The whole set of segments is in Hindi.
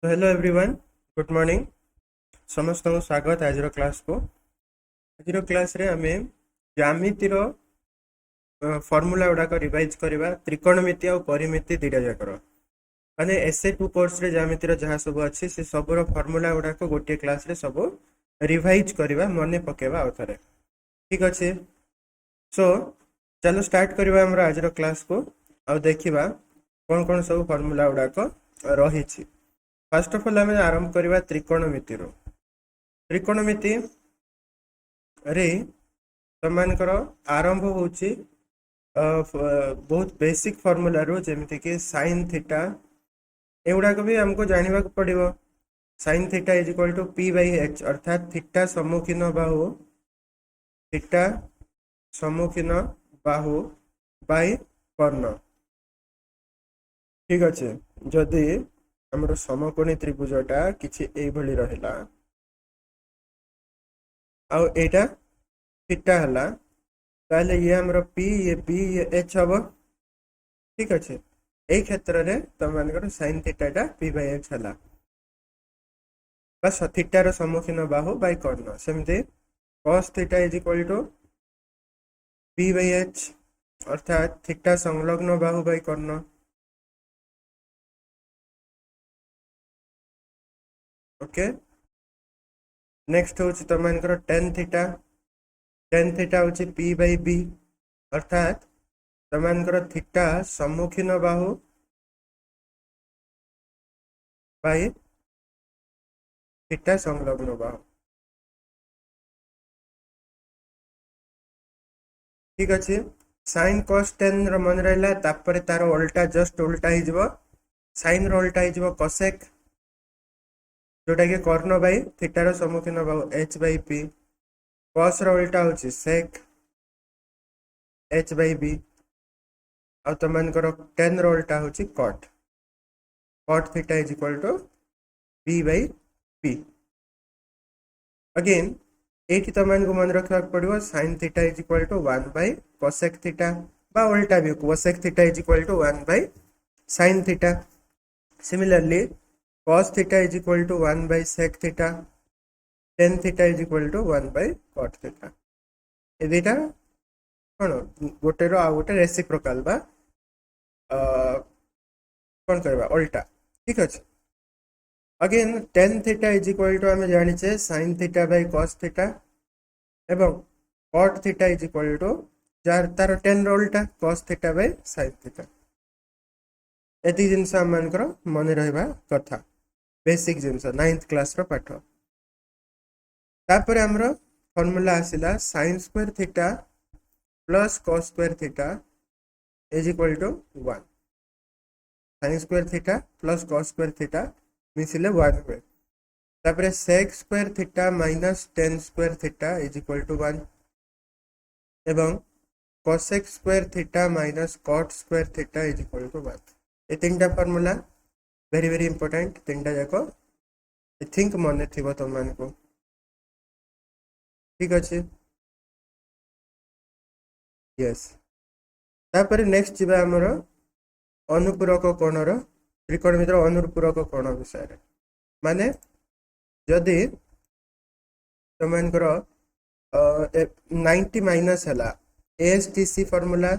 तो हेलो एवरीवन, गुड मॉर्निंग। समस्त को स्वागत आज क्लास को। आज क्लास रे आमे ज्यामितिर फॉर्मूला गुड़ाक रिवाइज करवा। त्रिकोणमिति और परिमिति दुटा जाकर माने एसए टू कोर्स रे ज्यामितिर जहाँ सब अच्छी से सबूर फॉर्मूला गुड़ाक गोटे क्लास रे सब रिवाइज करवा, मन पकेवा आउ थे। ठीक अच्छे। सो चलो स्टार्ट करवा हमर आज क्लास को आ देखा कौन कौन सब फॉर्मूला गुड़ाक रही। फर्स्ट ऑफ ऑल आम आरंभ करवा त्रिकोणमिति। त्रिकोणमिति रे तुमकर आरंभ होची बहुत बेसिक फॉर्मूला रो जेमिति कि साइन थीटा एगुड़ाक भी हमको जानवा पड़ो। Sine theta is equal to P by H, अर्थात थीटा सम्मुखीन बाहु, थीटा सम्मुखीन बाहु बाई कर्ण। ठीक अच्छे। जदि हमर समकोणी त्रिभुजटा किछि एई भली रहिला आ एटा थीटा हला, ताले ये हमर पी, ये बी, ये एच हबो। ठीक अच्छे। एई क्षेत्र रे तुम मानकर sin थीटाटा पी बाई एच हला, बस थीटार सम्मुखीन बाहु बाई कर्ण। सेमती cos theta is equal to P by H, अर्थात थीटा संलग्न बाहु बाई कर्ण। ओके। नेक्स्ट हूँ तुम मानकर टेन थीटा। टेन थीटा हूँ पी बाई बी, अर्थात तुम मानकर थीटा सम्मुखीन बाहु बाई थीटा संलग्न बाहु। ठीक अच्छे। साइन cos टेन मन रहा, तापर तार उल्टा जस्ट उल्टा हो साइन उल्टा हो कोसेक, जोटा कि कर्ण बाई थीटार सम्मुखीन बाहु एच बाई पी। cos उल्टा हूँ सेक एच बाई बी। आ तुम मानकर टेन उल्टा हूँ cot, cot theta is equal to P by P. Again एटी तुम मन रखा पड़ो sine theta is equal to one by cosec theta, बा उल्टा भी cosec theta is equal to one by sine theta. Similarly cos theta is equal to one by sec theta, tan theta is equal to one by cot theta. ये दुटा कौन गोटे रो आ गोटे रेसिप्रोकाल बा कौन करवा उल्टा। ठीक अच्छे। Again tan theta is equal to आम जाचे sine theta by cos theta एवं cot theta is equal to जार तार टेन उल्टा cos theta by sine theta. एति जिनस आम मानकर मन रहा कथा, बेसिक जिनस नाइन्थ क्लास रो पाठ। तापर हमर फॉर्मूला आसिला sine square theta plus cos square theta is equal to one. Sine square theta plus cos square theta मिसिले वन हुए। तापर sec square theta minus tan square theta is equal to one एवं cosec square theta minus cot square theta is equal to one. ये तीन टा फॉर्मूला वेरी वेरी इंपोर्टेंट। तीन टा जाक आई थिंक मन थी तुम मान को। ठीक अच्छे। यस। तापर नेक्स्ट जीवा आमर अनुपूरक कोणर त्रिकोणमितिर अनुपूरक कोण विषय माने जदि तुम 90 माइनस है एएसटीसी फॉर्मूला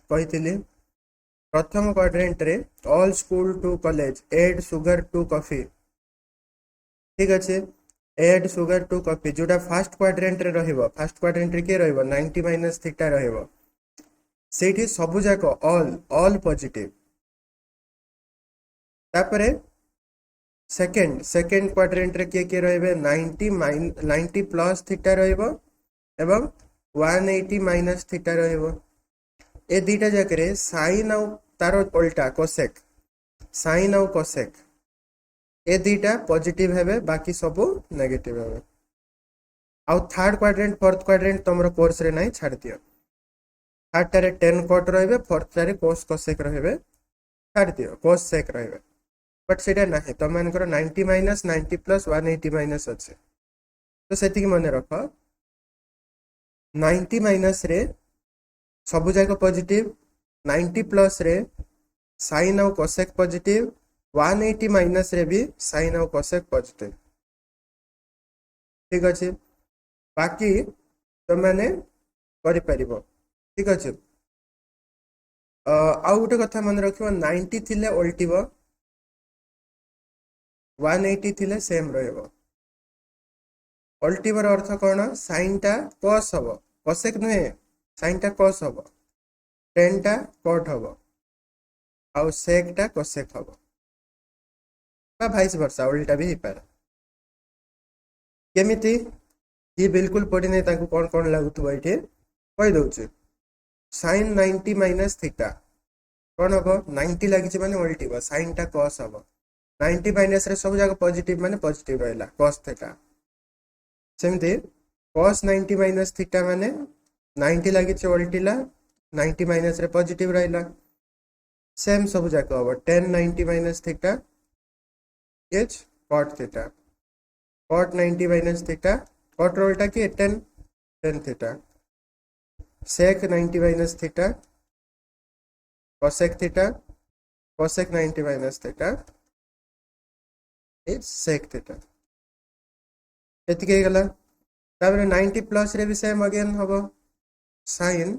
कही प्रथम क्वाड्रेंट रे all school to college add sugar to coffee. ठीक अच्छे। एड सुगर टू कॉफी जोटा फास्ट क्वाड्रेंट रे रहिबो, फास्ट क्वाड्रेंट रे के रहिबो 90 माइनस थीटा रहिबो, सेठी सबु जाक ऑल ऑल पॉजिटिव। तापरे सेकेंड सेकेंड क्वाड्रेंट रे के रहिबे 90 प्लस थीटा रहिबो एवं 180 माइनस थीटा रहिबो। ए दुटा जाके साइन आउ तार उल्टा कोसेक, साइन आउ कोसेक ए दुटा पॉजिटिव हेबे, बाकी सब नेगेटिव हेबे। आउ थर्ड क्वाड्रेंट फोर्थ क्वाड्रेंट तुम कोर्स रे नहीं छाड़ दियो। थर्ड टारे 10 कट रहिबे, फोर्थ टारे कोस कोसेक रहिबे, छाड़ दियो कोस सेक रहिबे। बट सेटा नहीं तुम मानकर 90 माइनस 90 प्लस 180 माइनस अच्छे, तो से मन रख 90 माइनस रे सबू जाक पॉजिटिव, 90 प्लस रे साइन आउ कोसेक पॉजिटिव 180 माइनस रे भी साइन और कोसेक पॉजिटिव। ठीक अच्छे बाकी तुम मैंने करि परिबो। ठीक अच्छे आउ गोटे कथा मन रखिबो 90 थिले ओल्टिबो 180 थिले सेम रहइबो। ओल्टिबर अर्थ कौन साइन टा कॉस हम कोसेक नुहे साइन टा कॉस हम टेन टा कट हम आउ सेक टा कोसेक हम भाइस वर्षा उल्टा भी पारे केमिति ये बिल्कुल पड़ी नहीं ताकू कौन कौन लगुथबो ये कहि दउचे साइन 90 माइनस थीटा कौन हम 90 लगी माने उल्टिबो साइन टा कॉस हम 90 माइनस रे सब जाक पॉजिटिव माने पॉजिटिव रहला कॉस थीटा सेमती cos 90 माइनस थीटा माने 90 लगी उल्टिला 90 माइनस रे पॉजिटिव रहला सेम सब जाक हम 10 90 माइनस थीटा एच cot theta cot 90 minus theta cot रोल्टा की 10 10 theta sec 90 minus theta cosec theta cosec 90 minus theta is sec theta एतिके गला तापर 90 प्लस रे भी सेम अगेन हबो sin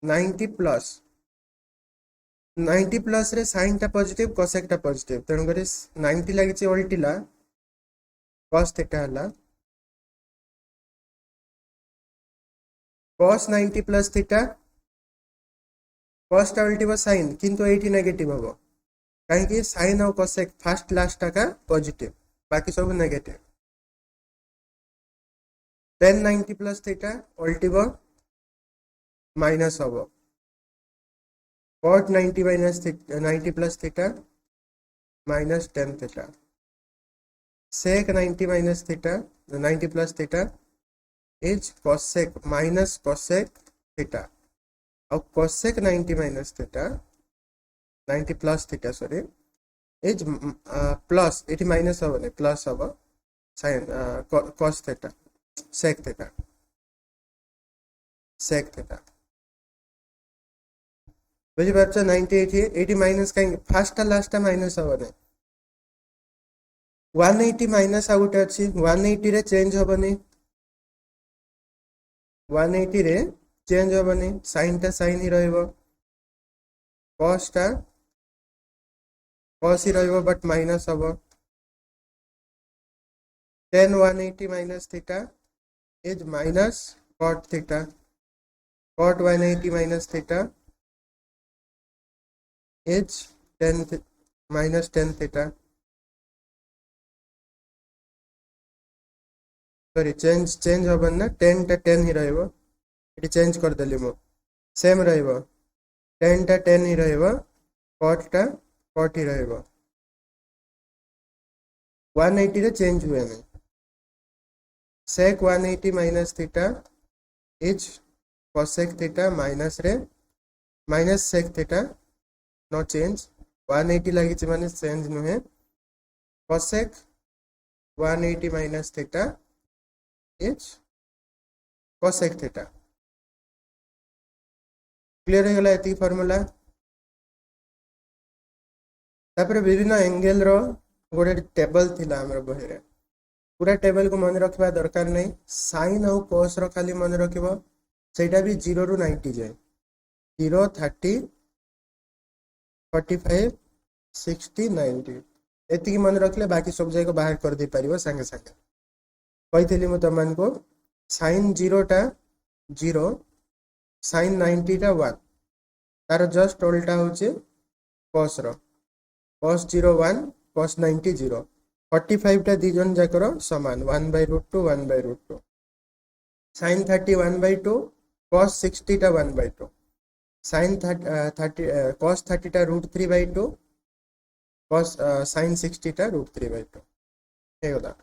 90 प्लस रे sin टा पॉजिटिव cosec टा पॉजिटिव तेणु करी 90 लगी उल्टिला cos थीटा हला cos 90 प्लस थीटा cos टा उल्टिबो sin किंतु एठी नेगेटिव हबो काहे कि sin और cosec फर्स्ट लास्ट का पॉजिटिव बाकी सब नेगेटिव 10 90 प्लस थीटा उल्टिबो माइनस हबो cot 90 minus 90 plus theta minus 10 theta sec 90 minus theta 90 plus theta is cosec minus cosec theta और cosec 90 minus theta 90 plus theta sorry is plus eighty minus हम प्लस हम sin cos theta sec theta बुझी पारछ 90 80 माइनस कहीं फास्ट लास्ट माइनस हम 180 माइनस आ गोटे अच्छी 180 रे चेंज हेनी 180 रे चेंज हेनी साइन टा साइन ही रहिबो cos टा cos ही रहिबो बट माइनस हम 10 180 minus theta is minus cot theta cot 180 minus theta is 10 minus 10 theta sorry change हम ना 10 टा 10 ही रहिबो इटी चेंज कर देली मो सेम रहिबो 10 टा 10 ही रहिबो cot टा cot ही रहिबो 180 रे चेंज हुए नहीं sec 180 minus theta is cosec theta minus रे minus sec theta no change 180 लगी माने चेंज नुहे cosec 180 minus theta is cosec theta clear हो गला एती फार्मूला तापर विभिन्न एंगल रो गोटे टेबल थिला हमर बही रे पूरा टेबल को मन रखबा दरकार नहीं sin और cos रो खाली मन रखिबो सेटा भी 0 रु 90 जाए 0 30 45 60 90 एति मन रखले बाकी सब जगह बाहर कर दे परिबो संगे संगे कहितली म तमन को sin 0 टा 0 sin 90 टा 1 तार जस्ट उल्टा होचे cos रो cos 0 1 cos 90 0 45 टा दी जन जाकर समान 1/√2 1/√2 sin 30 1/2 cos 60 टा 1/2 sin 30 cos 30 टा √3/2 cos sin 60 टा √3/2 हे गला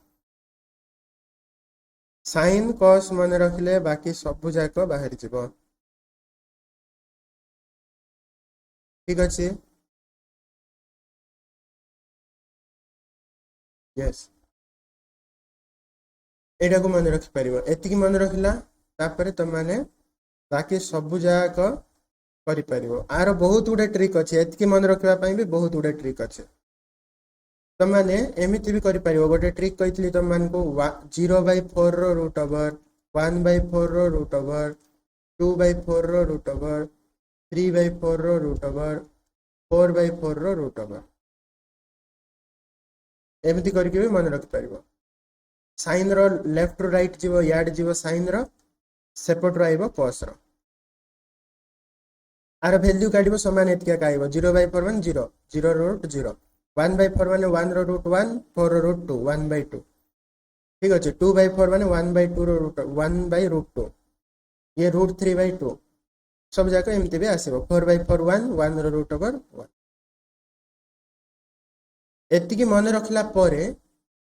sin cos मन रखले बाकी सब जाक बाहर जीवो ठीक अच्छे यस एटा को मन रखि परिबो एति मन रखला तापर तुम माने बाकी सब जाक करि परिबो आरो बहुत गुडे ट्रिक अछि एति मन रखबा पई भी बहुत गुडे ट्रिक अछि तुम मैंने एमती भी कर गोटे ट्रिक कही तुम मान को 0/4 root over 1/4 root over 2/4 root over 3/4 root over 4/4 root over एमती करके भी मन रखिपर साइन रो लेफ्ट रु राइट जीव याड जीव साइन रो सेपट रो कॉस रो आर वैल्यू काढ़ सामान एतिका कहब 0/4 मान 0 0 रूट 0 1/4 मान 1 रो रूट 1 4 रो रूट 2 1/2 ठीक अच्छे 2/4 मान 1/2 रो रूट 1/√2 ये रूट 3/2 सब जाक एमती भी आसो 4/4 1 1 रो रूट ओवर 1 एतिकी मन रखला परे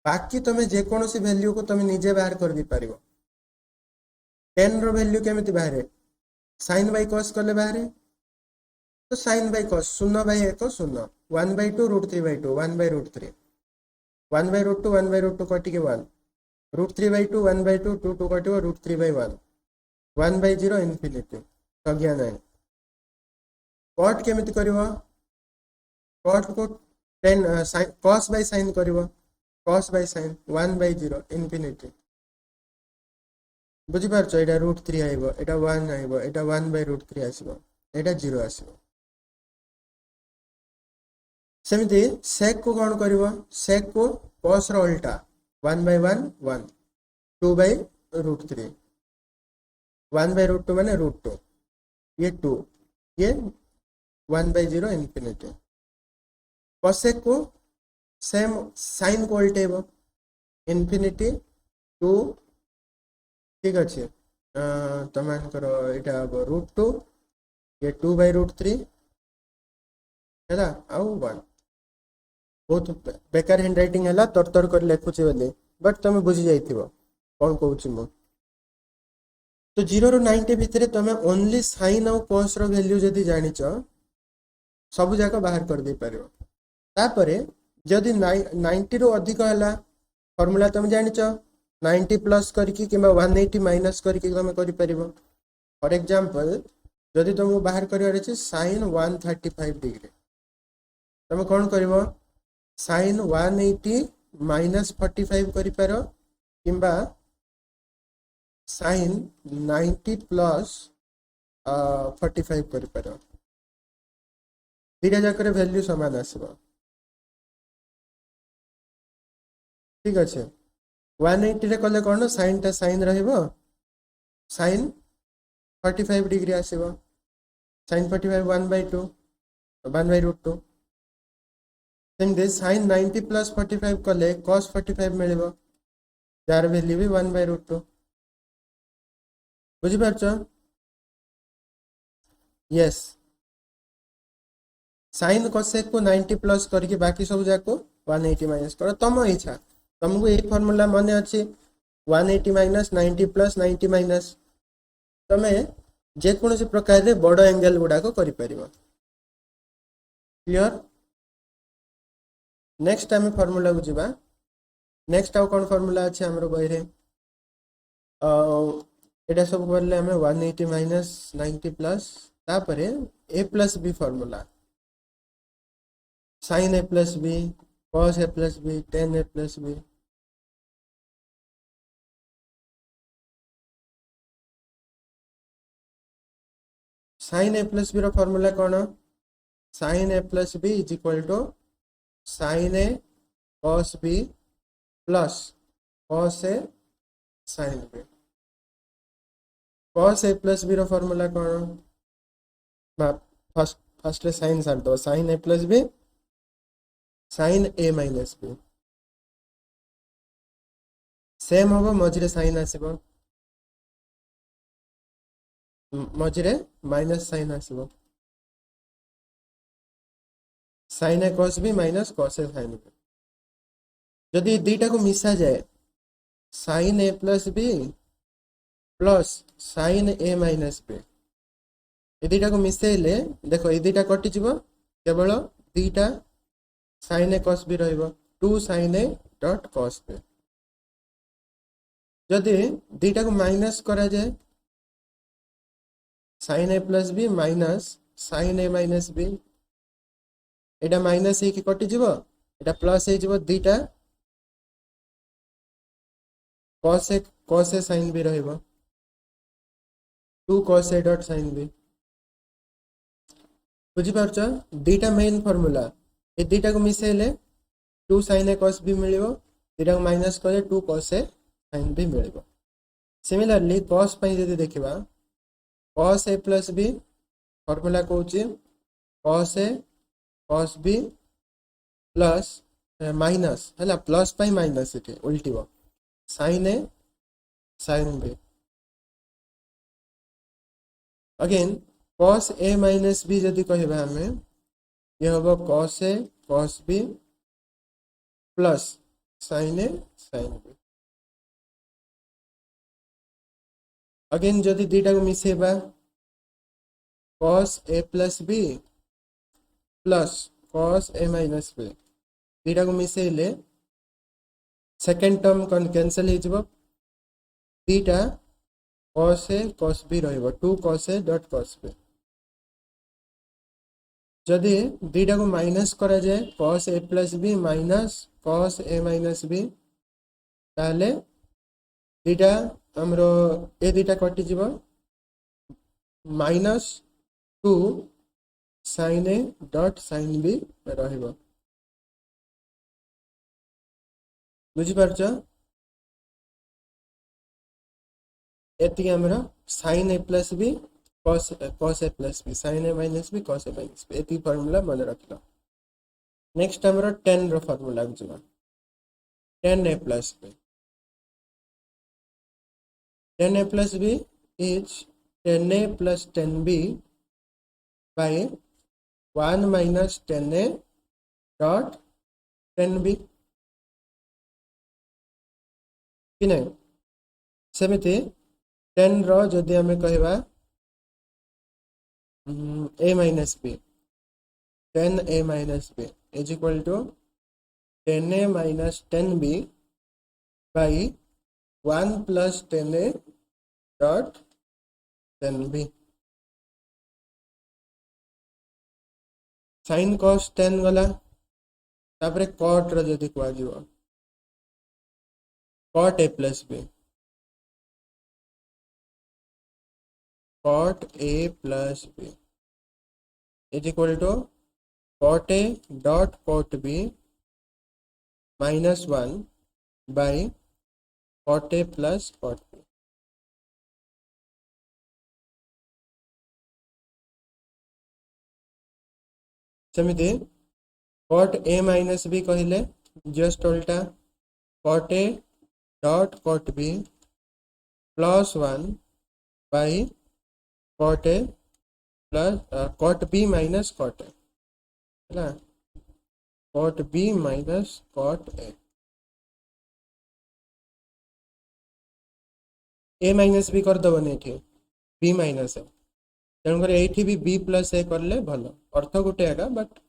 बाकी तुम जेकोसी वैल्यू को तुम निजे बाहर कर दी पारिबो 10 रो वैल्यू केमिति बाहर साइन बाय कॉस कले बाहर तो साइन बाय कॉस 0/1 0 1/2 रूट 3/2 1/√3 1/√2 1/√2 कटिके 1 रूट 3/2 1/2 2 2 कटिव रूट 3/1 1/0 इनफिनिटी संज्ञा ना कट केमिति करिवो कट को 10 कॉस बाय साइन करिवो कॉस बाय साइन 1/0 इनफिनिटी बुझी पारछो एटा रूट 3 आइबो एटा 1 आइबो एटा 1/√3 आसीबो एटा 0 आसीबो सेमिति सेक को कौन करिवो सेक को कॉस रो उल्टा 1/1 1 2/√3 1/√2 माने √2 ये 2 ये 1/0 इनफिनिटी कॉसेक को सेम साइन को उल्टेबो इनफिनिटी 2 ठीक अच्छे तमान करो एटा √2 ये 2/√3 है आउ 1 बहुत बेकार हैंड राइटिंग है तर कर लिखुचे बोले बट तुम बुझी जाइथिबो कौन कहूँ मु तो 0 ରୁ 90 भितर तुम ओनली साइन और कॉस रो वैल्यू जदी जानिच सब जाक बाहर कर दे पारिबो तापरे जदी 90 रो अधिक हला फार्मूला तुम जानिच 90 प्लस करके कि 180 माइनस करके तुम करि परिबो फॉर एग्जांपल जदी तुमको बाहर करिवार अछि sin 135 डिग्री तुम कौन करिवो sin 180 माइनस 45 करि पारो किंबा sin 90 प्लस 45 करि पारो दिरा जाकर वैल्यू समान आसबो ठीक अच्छे 180 रे कले कौन साइन टा साइन रहिबो साइन 45 डिग्री आसबो sin 45 1/2 1/√2 सेमते sin 90 प्लस 45 कले cos 45 मिलिबो जार वैल्यू भी 1/√2 बुझी पारछो यस साइन cosec को 90 प्लस करके बाकी सब जाको 180 माइनस करो तुम इच्छा तुमको ये फॉर्मूला माने अच्छे 180 माइनस 90 प्लस 90 माइनस तमें जेकोसी प्रकार रे बड़ एंगल गुडाक करि परिबो क्लियर नेक्स्ट टाइम फॉर्मूला को जीवा नेक्स्ट आउ कोन फॉर्मूला अछि हमरो बहि रे एटा सब करले हमें 180 माइनस 90 प्लस तापरे a plus b formula sin a plus b cos a plus b tan a plus b sin a plus b रो फॉर्मूला कोन sin a plus b is equal to sin a cos b plus cos a sin b cos a plus b रो फॉर्मूला कोन फर्स्ट sin सार दो sin a plus b sin a minus b same होबो मझरे sin आसीबो मझरे माइनस sin आसीबो sin a cos b minus cos a sin b जदि दीटा को मिसा जाए sin a plus b plus sin a minus b ए दीटा को मिसेले देखो ए दीटा कटि जीवो केवल दीटा sin a cos b रहइबो 2 sin a dot cos b जदि दीटा को माइनस करा जाए sin a plus b minus sin a minus b Etah minus हे कि कटि जीवो एटा प्लस हे जिवो दीटा cos a sin b रहइबो 2 cos a dot sin b बुझी पारछ दीटा मेन फार्मूला ए दीटा को मिसेले 2 sin a cos b मिलिबो दीटा को माइनस करे 2 cos a sin b मिलिबो सिमिलरली cos पई जदी देखिबा cos a plus b formula कहउची cos a cos b plus minus हला प्लस पई माइनस एटे उल्टीबो sin a sin b again cos a minus b जदि कहबा हमें ये होबो cos a cos b plus sin a sin b again जदि दीटा को मिसेबा cos a plus b plus cos a minus b दीटा को मिसेले सेकंड टर्म कैंसिल हे जिवो दीटा cos a cos b रहइबो 2 cos a dot cos b जदि दीटा को माइनस करा जाए cos a plus b minus cos a minus b ताले दीटा हमरो ए दीटा कटि जिवो minus 2 sin a dot sin b रहइबो बुझी पारछ एति हमरा sin a plus b cos a plus b sin a minus b cos a minus b एति फार्मूला मन रखलो नेक्स्ट हमरा 10 रो फार्मूला जिवा 10a plus b 10a plus b is 10a plus 10b by 1 minus 10a dot 10b कि नहीं सेमिति 10 रो जदि हमें कहबा a minus b 10a minus b is equal to 10a minus 10b by 1 plus 10a dot 10b sin cos 10 गला तापरे cot रो जदि को AJIO cot a plus b cot a plus b is equal to cot a dot cot b minus 1 by cot a plus cot b सेमिति cot a minus b कहिले जस्ट उल्टा cot a dot cot b plus 1 by cot a plus cot b minus cot a है cot b minus cot a minus b कर दबने एठी b minus a तेणुकर एठी भी b plus a करले भलो अर्थ गुटे आगा बट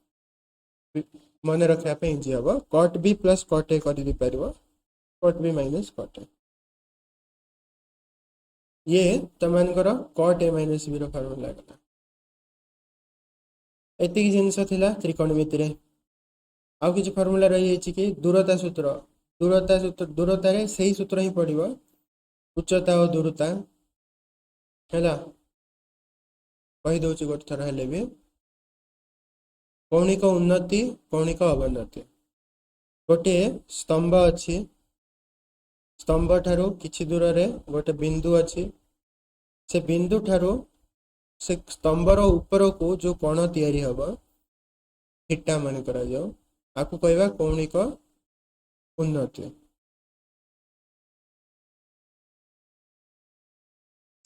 मन रखा पे इजी हबो cot b plus cot a करि दि परबो cot b minus cot a ये तमनकर cot a minus b रो फार्मूला गला एति जिंस थिला त्रिकोणमिति रे आउ किछ फार्मूला रही अछि कि दूरता सूत्र दूरता रे सही सूत्र ही पड़िबो उच्चता और दूरता हैला कहि दोछि गोट थरा हेले भी कौणिक उन्नति कौणिक अवनति गोटे स्तंभ अछि स्तंभ ठारो किछि दूर रे गोटे बिंदु अछि से बिंदु ठारो से स्तंभर ऊपर को जो कोण तयारी हबो थीटा मन करा जाओ आकु कहबा कौणिक उन्नति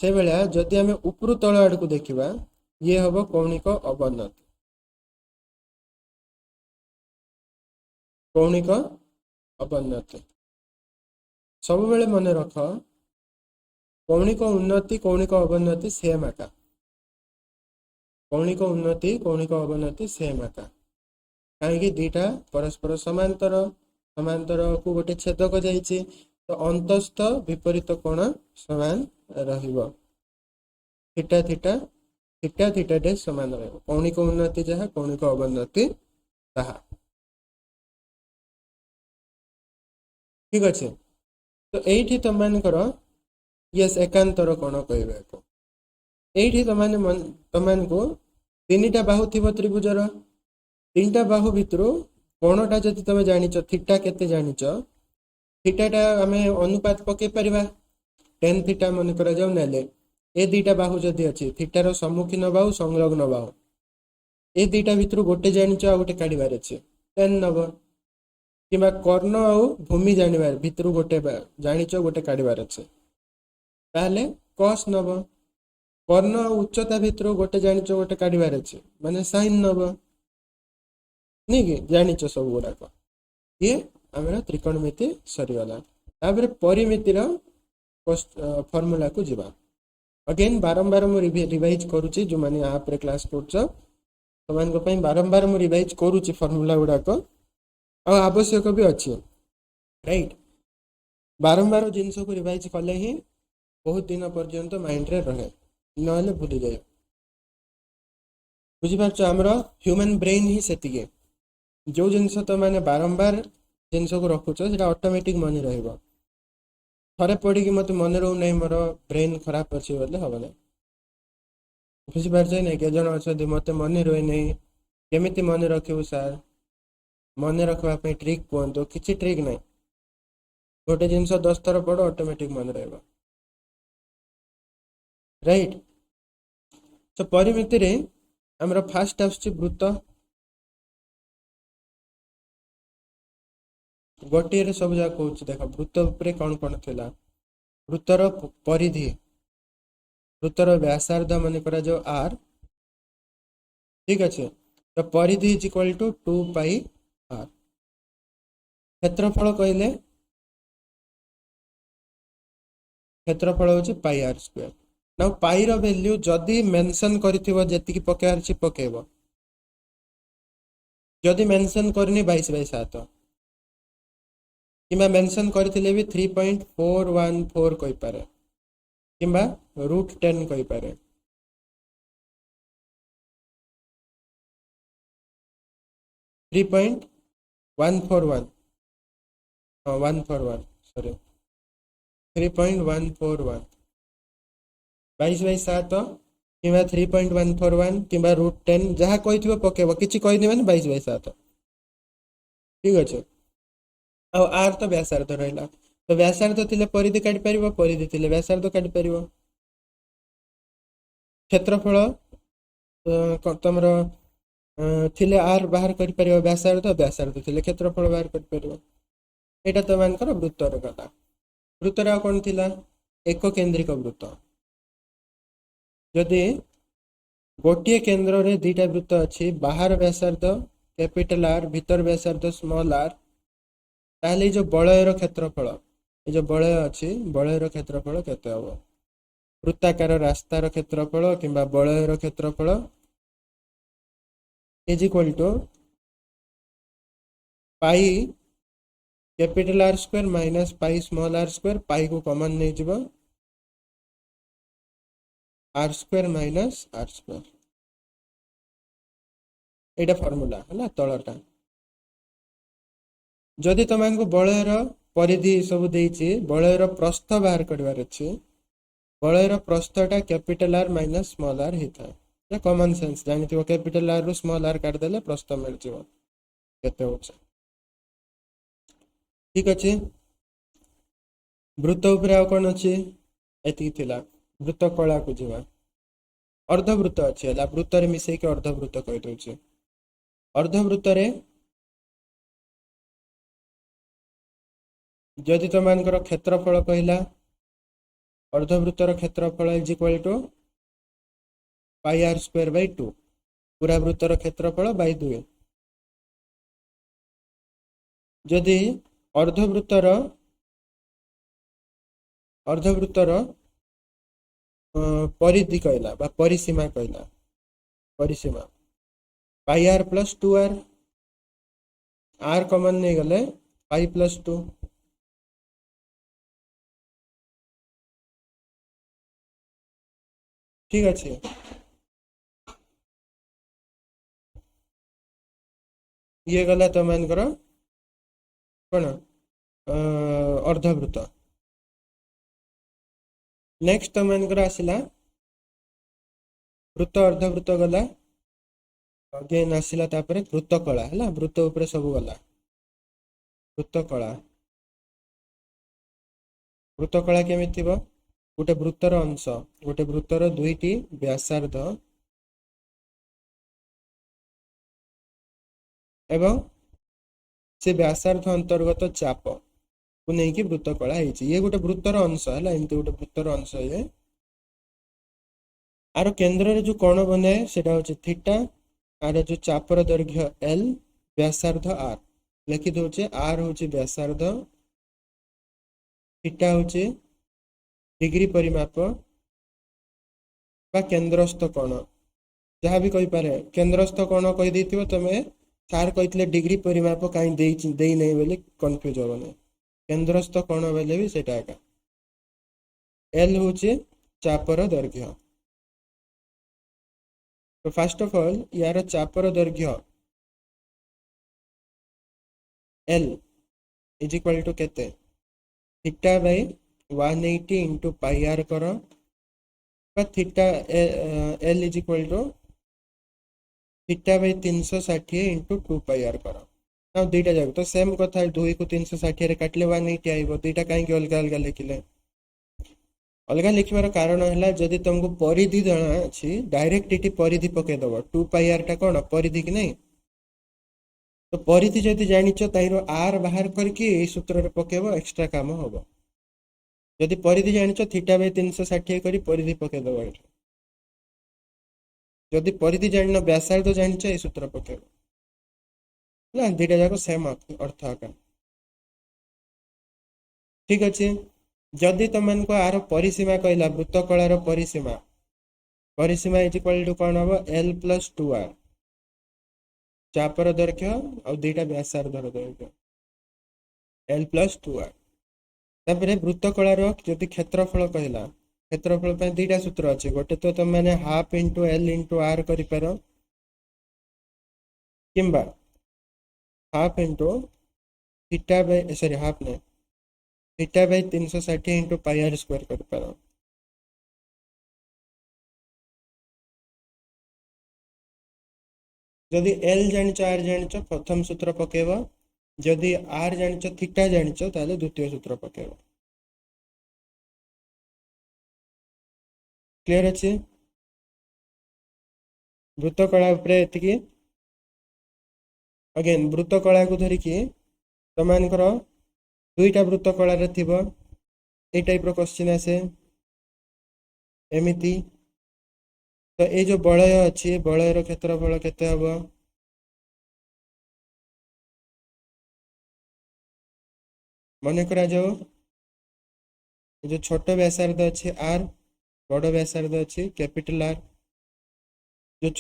से बेला जदि हमें ऊपर तळ आड़ को देखिबा ये हबो कौणिक अवनति कौणिक अवनति सब बेले मन रख कौणिक उन्नति कौणिक अवनति सेम आका कौणिक उन्नति कौणिक अवनति सेम आका काहे दीटा परस्पर समांतर समांतर को गोटे छेदक जाइछि तो अंतस्थ विपरीत कोण समान रहिबो theta theta theta theta day समान रहिबो कौणिक उन्नति जहा कौणिक अवनति ताहा ठीक अच्छे। तो यही तुम मानकर यस एकांतर कोण कहबे को यही तुमको तीन बाहु थी त्रिभुजर तीन बाहु भितर कोणटा जदि तुम जान थीटा केते जान थीटाटा आम अनुपात पकई पार टेन थीटा मन कर ए दुईटा बाहु जदि अच्छी थीटार सम्मुखीन बाहु संलग्न बाहु ए दुईटा भितर गोटे जान गोटे काढ़ार अच्छे टेन नब कि कर्ण आउ भूमि जानवर भितर गोटे जान गोटे काढ़ार अच्छे ताहले कस नब कर्ण आ उच्चता भितर गोटे जान गोटे काढ़ार अच्छे माने साइन नब नहीं कि जान सब गुड़ाक ये आम त्रिकोणमिति सरीगला तापर परिमितिर फर्मूला को जीवा अगेन बारंबार मुझे रिवाइज करुच्ची जो मैंने आप क्लास कर बारंबार मुझे रिवाइज करुच्ची फर्मूला गुड़ाक आवश्यक भी अच्छी राइट बारंबार जिनस को रिवाइज कले ही बहुत दिन पर्यंत माइंड रे रहे ना भूली जाए बुझीपार आमर ह्यूमन ब्रेन ही से जो जिनस तो मैंने बारंबार जिनस को रखुच से ऑटोमेटिक मन रहा थे पढ़ी मत मन रो ना मोर ब्रेन खराब अच्छे बोले हम ना बुझीपार ना के जन अच्छा मत मन रुए नहीं केमी मन रखू सार मन रखापी ट्रिक कहतु कि ट्रिक ना गोटे जिनस 10 थर पढ़ ऑटोमेटिक मन रहा राइट तो परिमिति रे आमर फास्ट आसुची वृत्त गोटे सब जगह कहूँ देख वृत्त उपरे कौन कौन थिला वृत्तर परिधि वृत्तर व्यासार्ध मन करा जो आर ठीक अच्छे तो परिधि is equal to 2 pi r क्षेत्रफल कहले क्षेत्रफल हूँ पाई आर स्क्वायर ना पाई वैल्यू जदि मेंशन करती पकेबार छी पकेब जदि मेंशन करनी 22/7 कि मेंशन करथिले भी 3.414 कहि पारे किंबा √10 कहि पारे 3.141 141 सॉरी 3.141 22/7 कि 3.141 कि √10 जहाँ कही पकेब कि कहनी मैंने 22/7 ठीक अच्छे आर तो व्यासार्ध रहा तो व्यासार्ध थे परिधि काढ़ी पार परिधि थे व्यासार्ध काढ़ी पार क्षेत्रफल तुम थे आर बाहर कर व्यासार्ध व्यासार्ध थे क्षेत्रफल बाहर कर यहाँ तुम मानकर वृत्तर गला वृत्तर आ कौन थी एक केन्द्रिक वृत्त जदि गोटे केन्द्र रे दुईटा वृत्त अच्छी बाहर व्यासार्ध कैपिटल आर भीतर व्यासार्ध स्मॉल आर ताहले जो बलयर क्षेत्रफल ये जो बलय अच्छी बलयर क्षेत्रफल केते हम वृत्ताकार रास्तार क्षेत्रफल कि बलयर क्षेत्रफल is equal to pi capital R square minus pi small are square pi को कॉमन नहीं जीव R square minus r square एटा फॉर्मूला है तलटा जदि तुमको बलयर परिधि सब देछि बलयर प्रस्थ बाहर करवार अच्छे बलयर प्रस्थटा capital R minus small R होता है कॉमन सेंस जानी कैपिटल आर रु स्मॉल आर काटिदेले प्रस्थ मिल जाए ठीक अच्छे वृत्त उपरे आ कौन अच्छे एति वृत्त कला को जीवा अर्धवृत्त अच्छे है वृत्त मिसई के अर्धवृत्त कहीदे अर्धवृत्त जदि तुम मानकर क्षेत्रफल कहला अर्धवृत्तर क्षेत्रफल is equal to pi are square by 2 पूरा वृत्तर क्षेत्रफल बाय 2 जदि अर्धवृत्तर परिधि कहला परिसीमा कहला परिसीमा पाई आर प्लस 2 आर कॉमन नहीं गले पाई प्लस 2 ठीक अच्छे ये गला तुम मानकर कौन अर्धवृत्त। नेक्स्ट तुम मानकर आसला वृत्त अर्धवृत्त गला अगेन आसला तापर वृत्तकला है वृत्त उपरे सब गला वृत्तकला वृत्तकला केमी थी गोटे वृत्तर अंश गोटे वृत्तर दुईटी व्यासार्ध एवं से व्यासार्ध अंतर्गत चाप को नहीं वृत्तकला ये गोटे वृत्तर अंश है एमती गोटे वृत्तर अंश ये आर केन्द्र रे जो कोण बनाए सेटा होचे थीटा आर जो चापर दैर्घ्य एल व्यासार्ध आर लिखि दउचे आर होचे व्यासार्ध थीटा होचे डिग्री परिमाप बा केन्द्रस्थ कोण जहाँ भी कहि पारे केन्द्रस्थ कोण कहि देथिबो तमे सार कहितले डिग्री परिमाप काई देई नै बोली कंफ्यूज होबने केन्द्रस्थ कोण बेले भी सेटा एका एल होचे चापर दैर्घ्य। तो फर्स्ट ऑफ ऑल यार चापर दैर्घ्य एल इज इक्वल टू केते theta by 180 into pi R कर theta L is equal to theta by 360 into 2 pi R कर दुईटा जाक तो सेम कथा 2 को 360 रे काटले 180 आइबो दुईटा काई अलग अलग लिखिले अलग लिखार कारण है जदि तुमको परिधि जना अच्छी डायरेक्ट ये परिधि पकईदब 2 पाई आर टा कौन परिधि कि नहीं तो परिधि जदि जानिच ताइरो आर बाहर करके सूत्र रे पकेब एक्स्ट्रा काम हम जदि परिधि जानिच थीटा बाय 360 करी परिधि पकईदब ये जदि परिधि जान व्यासार्ध जानिच ये सूत्र पकेब ना दुईटा जाक सेम अर्थ आका ठीक अच्छे। जदि तुम आर परिसीमा कहला वृत्तकलार परिसीमा परिसीमा इज इक्वल टू कौन हम एल प्लस 2 आर चापर दैर्घ्य और दुईटा व्यासार्धर दैर्घ्य एल प्लस 2 आर तापर वृत्तकलार जदि क्षेत्रफल कहला क्षेत्रफल पे दुईटा सूत्र अच्छे गोटे तो तुम मैंने half into L into R कर किंबा half into theta by sorry half नहीं theta by 360 into pi are square कर पारो जदि एल जानिच आर जानिच प्रथम सूत्र पकेब जदि आर जानिच थीटा जानिच ताले द्वितीय सूत्र पकेब क्लियर अच्छे। वृत्तकला उपरे एतिकी अगेन वृत्तकला को धरिकी तमानकर दुईटा वृत्तकलार थी ए टाइप क्वेश्चन आसे एमिति तो ये जो बलय अच्छी बलयर क्षेत्रफल केते हबो मन करा जाओ जो छोट व्यासार्ध अच्छे आर बड़ व्यासार्ध अच्छे कैपिटल आर जो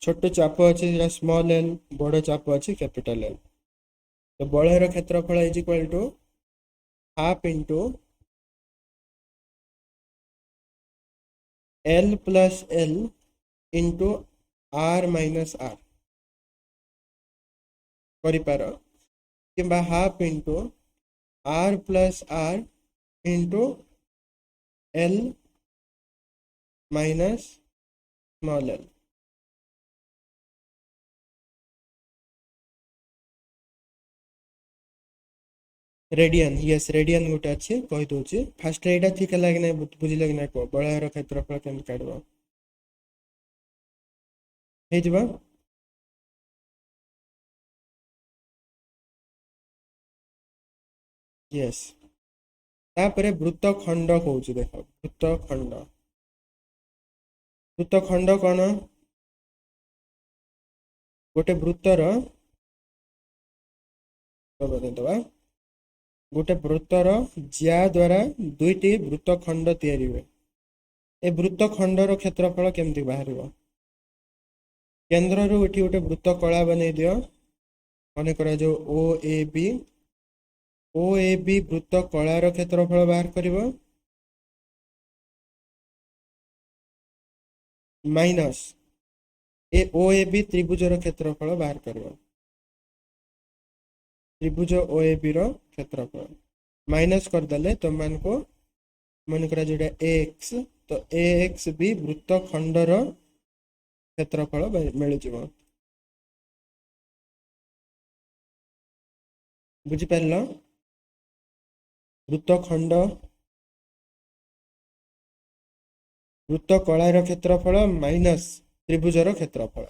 छोट चाप अच्छे स्मॉल एल बड़ चाप अच्छे कैपिटल एल तो बलयर क्षेत्रफल is equal to half into l plus l into r minus r कर कि half into r plus are into l minus small l radian yes radian गोटे अच्छे कही दूसरी फास्ट यहाँ ठीक है कि बुझल कि ना कह बलयर क्षेत्रफल केमती काढ़ यस तापर वृत्तखंड कौच देख वृत्तखंड कौन गोटे वृत्तर दबा गोटे वृत्तर ज्या द्वारा दुईटी वृत्तखंड तैयारी हुए ए वृत्तखंडर क्षेत्रफल केमती बाहर केन्द्र रू गोटे वृत्तकला बन दियो मन करा जो ओ ए बी वृत्तकलार क्षेत्रफल बाहर कर minus A O A B त्रिभुजर क्षेत्रफल बाहर कर त्रिभुज ओ ए बी रो क्षेत्रफल माइनस करदेले तुम मान को मन करा जोड़ा एक्स तो एक्स भी वृत्त खंडर क्षेत्रफल मिल जाव बुझिपार वृत्त खंड वृत्त कलार क्षेत्रफल माइनस त्रिभुजर क्षेत्रफल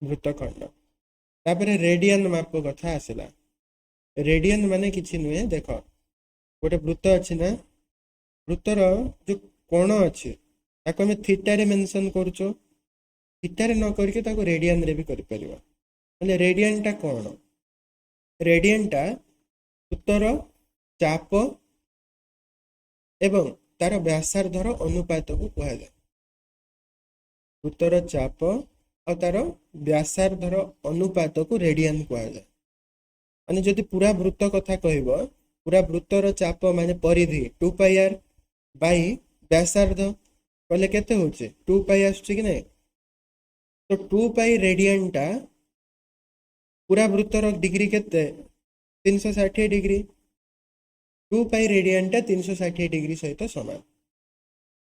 वृत्तखंड तापर रेडियन माप कथा आसला रेडियन माने किछि नुहे देख गोटे वृत्त अच्छी ना वृत्तर जो कोण अच्छे ताको आम थीटा रे मेंशन करूचो थीटा रे न करके ताको रेडियन रे भी करि परिबा माने रेडियन टा कोण रेडियन टा वृत्तर चाप एवं तार व्यासार्धर अनुपात को कहा जाए वृत्तर चाप और तार व्यासार्धर अनुपात को रेडियन कहा जाए माने जदि पूरा वृत्त कथा कहब पूरा वृत्तर चाप माने परिधि 2 पाई आर बाई व्यासार्ध कहले केते होचे 2 पाई आसुची कि नहीं तो 2 पाई रेडियन टा पूरा वृत्तर डिग्री केते 360 डिग्री 2 पाई रेडियन टा 360 डिग्री सहित समान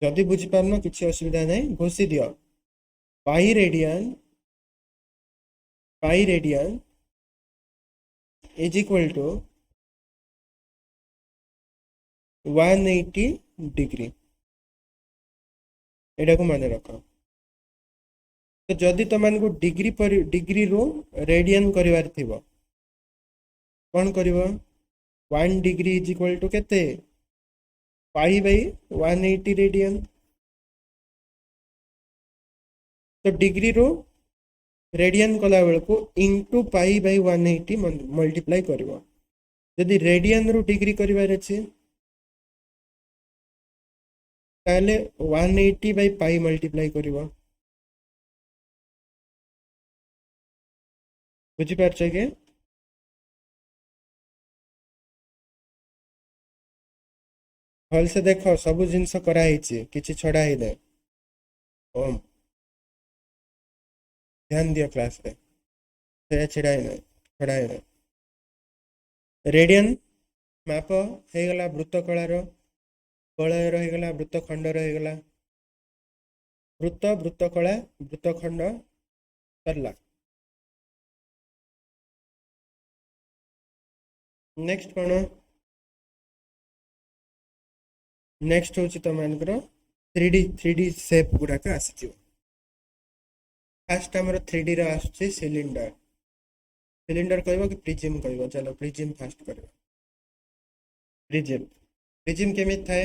जदि बुझी पारनो किछि असुविधा नहीं घोषी दियो pi radian is equal to 180 degree एटा को माने रख तो जदि तुम को डिग्री रो रेडियन करिवार थिबो कोन करिवो 1 डिग्री इज इक्वल टू केते पाई बाई 180 रेडियन तो डिग्री रो रेडियन कला बेल को इंटू पाई बाई 180 मल्टीप्लाई करिवो जदि रेडियन रो डिग्री करिवार अछि ताले 180 बाई पाई मल्टीप्लाई करिवो बुझी पारछ के भल से देख सब जिनस करा हिची किछि छडा हिले ओम ध्यान दियो क्लास रे से छडाई नै छडाई नै रेडियन माप हे गला वृत्त कलार कलय रही गला वृत्त खंड रही गला वृत्त कला वृत्त खंड सरला नेक्स्ट कोन नेक्स्ट होची त मानकर 3D शेप गुडा का आसी फास्ट हमर 3D रा आछे सिलिंडर सिलिंडर कहबो कि प्रिज्म कहबो चलो प्रिज्म फास्ट करबो प्रिज्म केमित थाए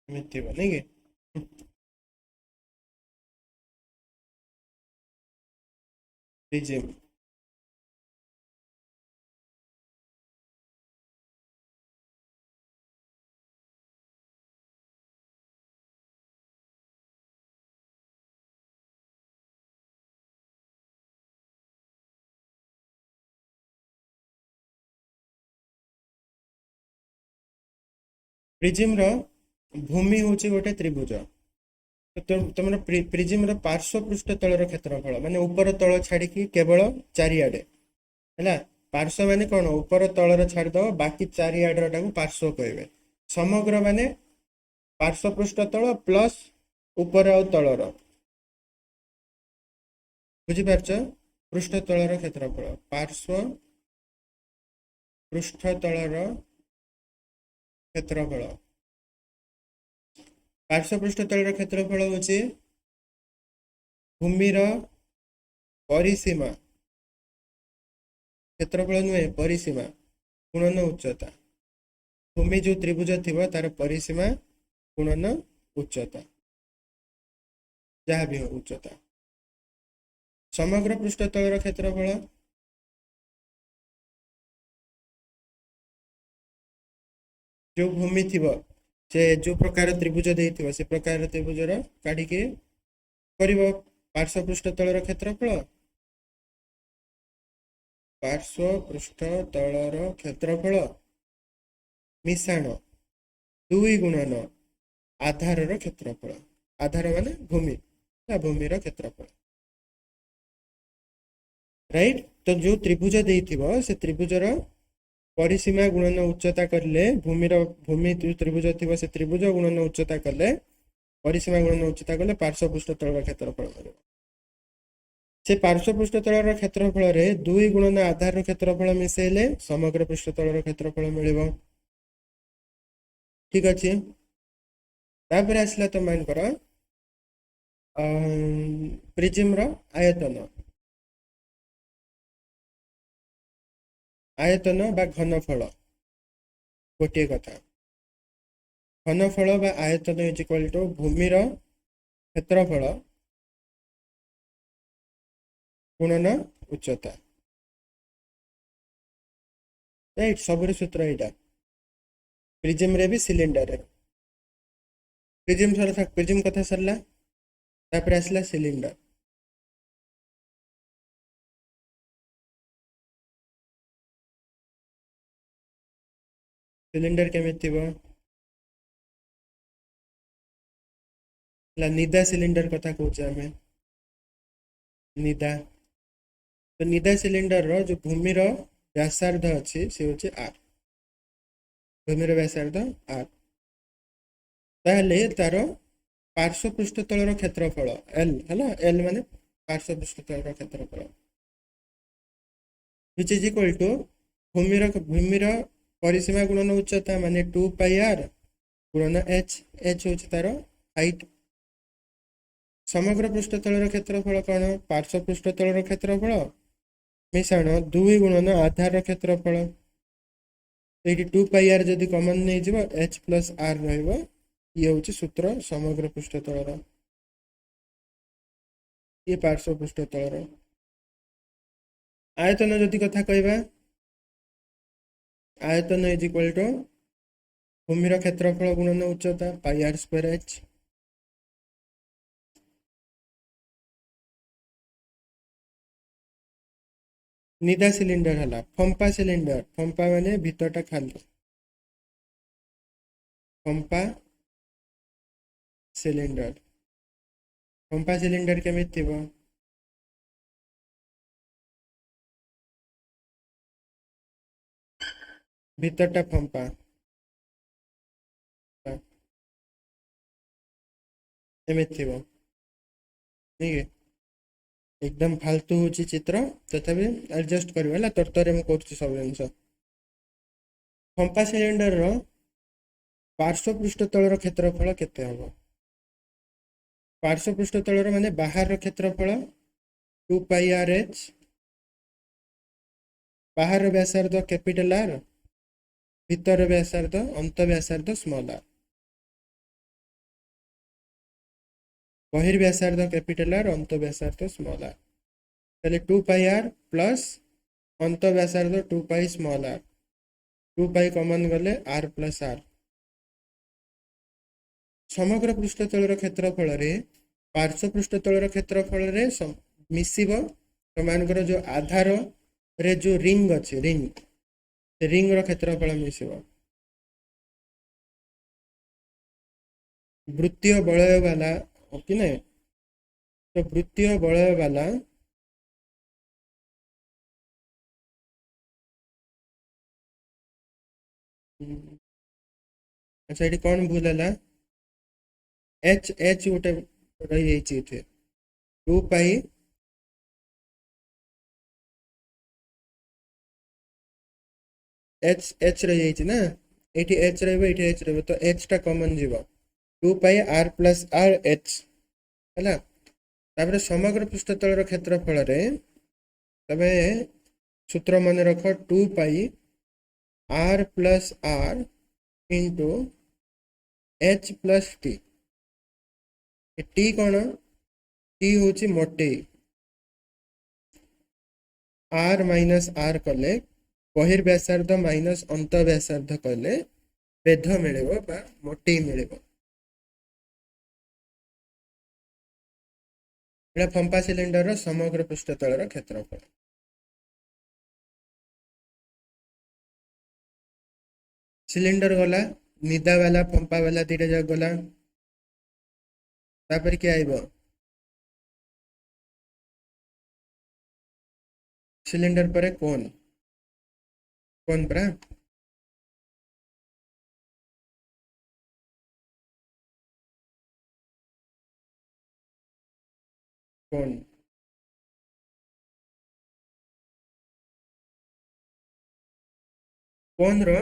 मित्ति बने के प्रिज्म प्रिज्म रो भूमि होची गोटे त्रिभुज तो तुम प्रिज्म रो पार्श्व पृष्ठ तलर क्षेत्रफल माने ऊपर तल छाड़ी केवल चारिआडे हैला पार्श्व माने कोन ऊपर तलर छाड़ी दो बाकी चारिआडर टाको पार्श्व कहबे समग्र माने पार्श्व पृष्ठ तल प्लस ऊपर आ तलर बुझी पारछ पृष्ठ तलर क्षेत्रफल पार्श्व पृष्ठ तलर क्षेत्रफल पार्श्व पृष्ठ तलर क्षेत्रफल होची भूमिर परिसीमा क्षेत्रफल नुहे परिसीमा गुणन उच्चता भूमि जो त्रिभुज थिबो तार परिसीमा गुणन उच्चता जहाँ भी हो उच्चता समग्र पृष्ठ तलर क्षेत्रफल जो भूमि थिबो से जो प्रकार त्रिभुज देथिबो से प्रकार त्रिभुजर काढी के करिवो पार्श्व पृष्ठ तलर क्षेत्रफल पार्श्व पृष्ठ तलर क्षेत्रफल मिशाण 2 गुणन आधार क्षेत्रफल। आधार माने भूमि, भूमिर क्षेत्रफल। राइट। तो जो त्रिभुज देइथिबो से त्रिभुजर परिसीमा गुणन उच्चता करले भूमि जो त्रिभुज थिबो से त्रिभुज गुणन उच्चता करले परिसीमा गुणन उच्चता करले पार्श्व पृष्ठ तलर क्षेत्रफल मिलिबो। से पार्श्व पृष्ठ तलर क्षेत्रफल रे 2 गुणन आधार क्षेत्रफल मिसेले समग्र पृष्ठ तलर क्षेत्रफल मिलिबो। ठीक अछि। तापर आसला तो मान कर प्रिज्म रो आयतन बा घनफल गोटे कथा। घनफल बा आयतन इज इक्वल टू भूमिर क्षेत्रफल गुणन उच्चता। राइट। सबरे सूत्र एटा प्रिज्म रे भी सिलिंडर रे। प्रिज्म कथा सरला। तापर आसला सिलिंडर। सिलिंडर केमे थिबो ला निदा सिलिंडर कथा कहूचे हमें निदा। तो निदा सिलिंडर रो जो भूमि रो व्यासार्ध अछि से होचे आर। भूमि रो व्यासार्ध आर ताहले तार पार्श्व पृष्ठ तलर क्षेत्रफल एल हला। एल माने पार्श्व पृष्ठ तलर क्षेत्रफल व्हिच इज इक्वल टू भूमि रो परिसीमा गुणन उच्चता माने 2 पाई आर गुणन एच। एच होचे तार हाइट। समग्र पृष्ठ तलर क्षेत्रफल कौन पार्श्व पृष्ठ तलर क्षेत्रफल मिशाण 2 गुणन आधार क्षेत्रफल। ये 2 पाई आर जदि कॉमन नहीं जीव एच प्लस आर रहिबो। ये होची सूत्र समग्र पृष्ठ तलर। ये पार्श्व पृष्ठ तलर आयतन जदि कथा कहबा आयतन इज इक्वल टू भूमिर क्षेत्रफल गुणन उच्चता पाई आर स्क्वायर एच। निदा सिलिंडर हला फंपा सिलिंडर। फंपा माने भीतरटा खाली। फंपा सिलिंडर। फंपा सिलिंडर केमे थिबो भीतरटा फंपा एमे थिबो नहीं है। एकदम फालतू होची चित्र तथापि एडजस्ट करबा तरतरे मु करछि सब जिंस। फंपा सिलिंडर रो पार्श्व पृष्ठ तलर क्षेत्रफल केते हबो। पार्श्व पृष्ठ तलर माने बाहर क्षेत्रफल 2 पाई आर एच। बाहर व्यासार्ध कैपिटल आर भीतर व्यासार्ध अंत व्यासार्ध स्मॉल आर। बहिर्व्यासार्ध कैपिटल आर अंत व्यासार्ध स्मॉल आर। ताले 2 पाई आर प्लस अंत व्यासार्ध 2 pi small r. 2 pi common गले आर प्लस आर। समग्र पृष्ठ तलर क्षेत्रफल रे पार्श्व पृष्ठ तलर क्षेत्रफल रे मिसिबो। तो मानकर जो आधार रे जो रिंग अछि रिंग रो क्षेत्रफल मिसिबो। वृत्तीय वलय वाला कि नहीं। तो वृत्तीय वलय वाला अच्छा ये कौन भूल है एच एच गोटे रही जाइए 2 पाई एच एच रही जाइए ना। ये एच एच तो एच टा कॉमन जीव 2 pi are plus R H है। तापर समग्र पृष्ठ तलर क्षेत्रफल रे तबे सूत्र मन रख 2 pi are plus are into H plus T. T कौन टी हूँ मोटे आर माइनस आर कले बहिर्व्यासार्ध माइनस अंत व्यासार्ध कले बेध मिलिबो बा मोटे मिलिबो। एटा फंपा सिलिंडर रो समग्र पृष्ठ तलर क्षेत्रफल। सिलिंडर गला निदा वाला पंपा वाला दीटा जाक गला तापर क्या आइबो सिलिंडर पर कोन परा कोन रो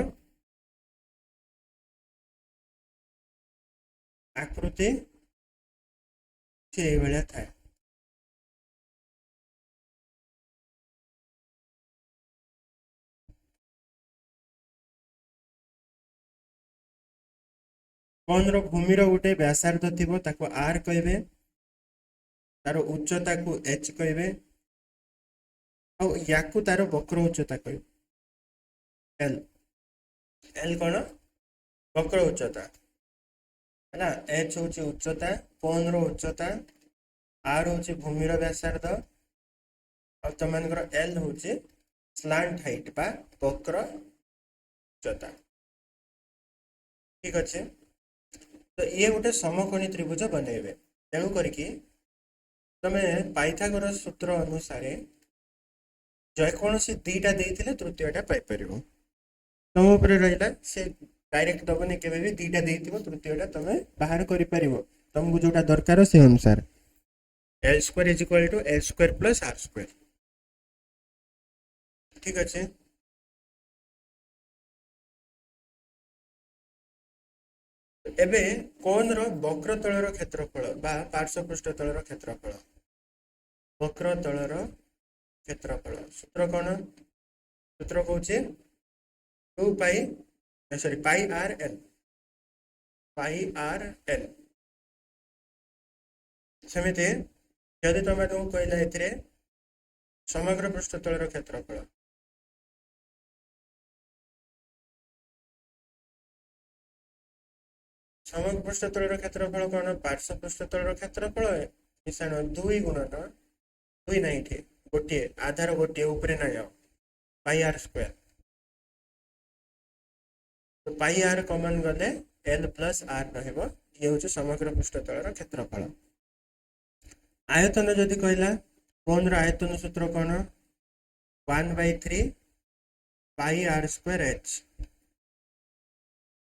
आकृति से भाया था कोन रो भूमि रो गोटे व्यासार्ध थिबो ताको आर कहबे तार उच्चता को एच कहबे और याकू तार वक्र उच्चता कहबे एल एल कौन वक्र उच्चता है एच हूँ उच्चता कोन रो उच्चता आर हूँ भूमि रो व्यासार्ध और तुम एल हूँ स्लांट हाइट बा वक्र उच्चता ठीक अच्छे तो ये गोटे समकोणी त्रिभुज बनइबे तेणु करके तमे पाइथागोरस सूत्र अनुसार जेकोसी दीटा देइथिले तृतीयटा पाई परिबो तुम ऊपर रहिला से डायरेक्ट दबने केबे भी दीटा देइथिबो तृतीयटा तमे बाहर करि परिबो तुमको जोटा दरकार से अनुसार l square is equal to l square plus are square ठीक अच्छे एबे कोन रो वक्र तलर क्षेत्रफल बा पार्श्व पृष्ठ तलर क्षेत्रफल वक्र तलर क्षेत्रफल सूत्र कौन सूत्र कौन 2 पाई सॉरी पाई आर एल सेमिति यदि तुम तुमको कहला एथिरे समग्र पृष्ठ तलर क्षेत्रफल समग्र पृष्ठ तलर क्षेत्रफल कौन पार्श्व पृष्ठ तलर क्षेत्रफल मिश्रण 2 गुणन 2 नहीं थे गोटे आधार गोटे ऊपर ना जाओ पाई आर स्क्वायर तो पाई आर कमन गले एल प्लस आर रहिबो ये हूँ समग्र पृष्ठ तलर क्षेत्रफल आयतन जदि कहला कोन रो आयतन सूत्र कौन 1/3 pi are square H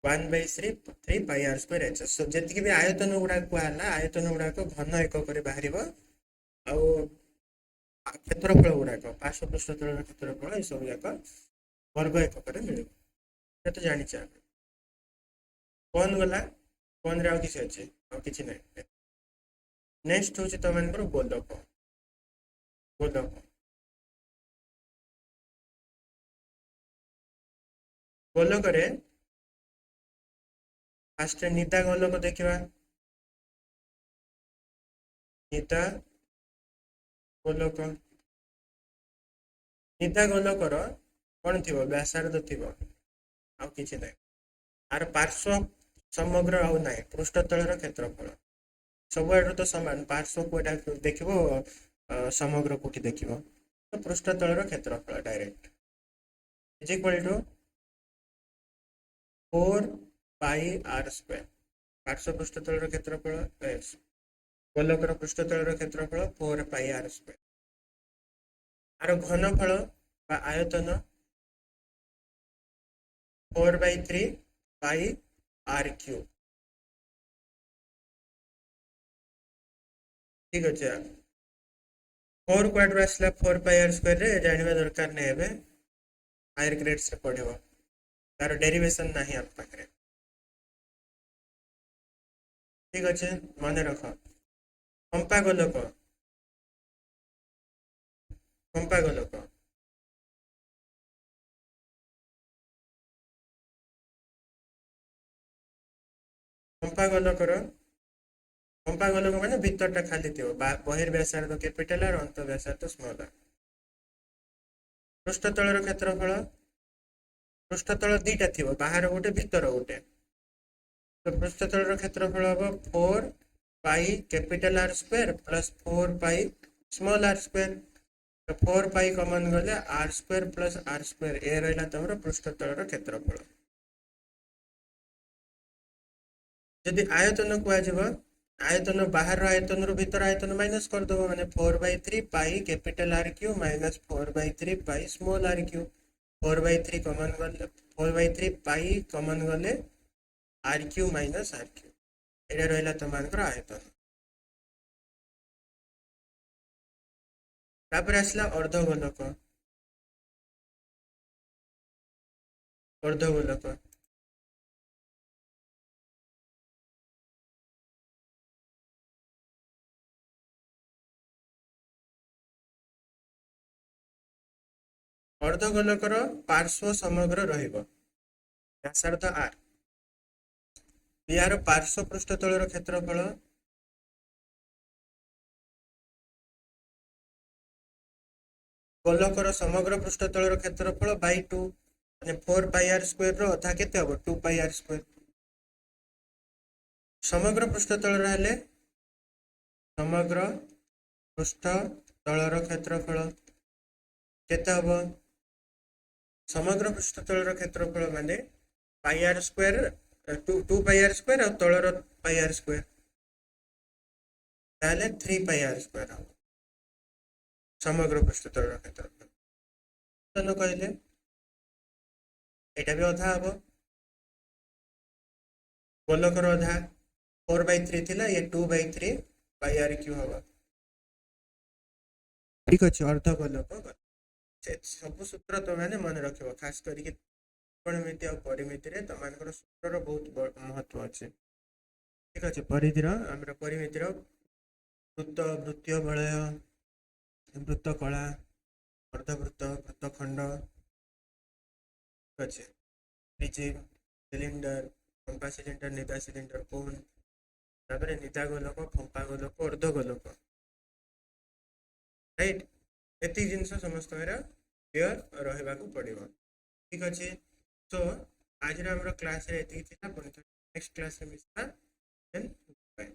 1/3 pi are square H so जति भी आयतन गुड़ा कहला आयतन गुड़ा घन एकक बाहर आ क्षेत्रफल गुड़ाक पार्श्व पृष्ठ तल क्षेत्रफल ये सब जाक वर्ग एकक मिल तो जानी कौन गला कौन रे किसी अच्छे किसी ना नेक्स्ट हूँ तुम गोलक गोलक गोलक फास्ट निदा गोलक देखा निदा गोलक निदा गोलकर कौन थी व्यासार्ध थी आ कि ना आर पार्श्व समग्र आउ ना पृष्ठ तलर क्षेत्रफल सब तो सामान पार्श्व को देख समग्र कोटि देख तो पृष्ठ तलर क्षेत्रफल direct is equal to 4 pi are square पार्श्व पृष्ठ तलर क्षेत्रफल गोलकर पृष्ठ तलर क्षेत्रफल 4 पाई आर स्क्वायर आर घनफल बा आयतन 4/3 पाई आर क्यूब ठीक अच्छे 4 क्वाड्रो आसला 4 पाई आर स्क्वायर रे जानवा दरकार नहीं है हायर ग्रेड्स रे पढ़ेबो तार डेरिवेशन नहीं आप पाखरे ठीक अच्छे मन रख पंपा गोलक पंपा गोलक पंपा गोलकर पंपा गोलक माने भीतरटा खाली थी बहिर्व्यासार्ध कैपिटल और अंत व्यासार्ध स्मॉल पृष्ठ तलर क्षेत्रफल पृष्ठ तल दीटा थी बाहर गोटे भीतर गोटे तो पृष्ठ तलर क्षेत्रफल हम 4 pi capital R square plus 4 pi small are square तो 4 पाई कमन गले R square plus are square ए रहा तुम पृष्ठ तलर क्षेत्रफल जदि आयतन कहुआ आयतन बाहर आयतन रु भीतर आयतन माइनस कर दो माने 4/3 pi capital R cube minus 4/3 pi small r cube 4/3 common गले 4/3 पाई कॉमन गले R cube minus r cube एटा रहला तुमनकर आयतन। तापर आसला अर्धगोलक अर्धगोलक अर्धगोलकर पार्श्व समग्र रहिबो व्यासार्ध आर यार पार्श्व पृष्ठतलर क्षेत्रफल गोलकर समग्र पृष्ठतलर क्षेत्रफल बाय 2 माने 4 पाई आर स्क्वायर रो अधा केते हबो 2 पाई आर स्क्वायर समग्र पृष्ठतलर हेले समग्र पृष्ठतलर क्षेत्रफल केते हबो समग्र पृष्ठतलर क्षेत्रफल माने pi are square 2 pi are square और तलर पाई आर स्क्वायर ताले 3 पाई आर स्क्वायर हबो समग्र पृष्ठतलर क्षेत्रफल तनो कहले एटा भी अधा हबो गोलकर अधा 4/3 थिला ये 2/3 पाई आर क्यू हबो ठीक अछि अर्धगोलक सब सूत्र तो मैंने मन रखिबो खास करके त्रिकोणमिति और परिमिति रे तुमनकर सूत्रर बहुत महत्व अछि ठीक अछि परिधिर हमर परिमितिर वृत्त वृत्तीय वलय वृत्त कला अर्धवृत्त वृत्तखंड ठीक अछि प्रिज्म सिलिंडर फंपा सिलिंडर निदा सिलिंडर कोन तापर निदा गोलक फंपा गोलक अर्धगोलक राइट एति जिनस समस्त मेरा क्लियर रहबा को पड़िबो ठीक अछि तो आज रे हमर क्लास रे एति थिला नेक्स्ट क्लास रे मिसता देन बाय।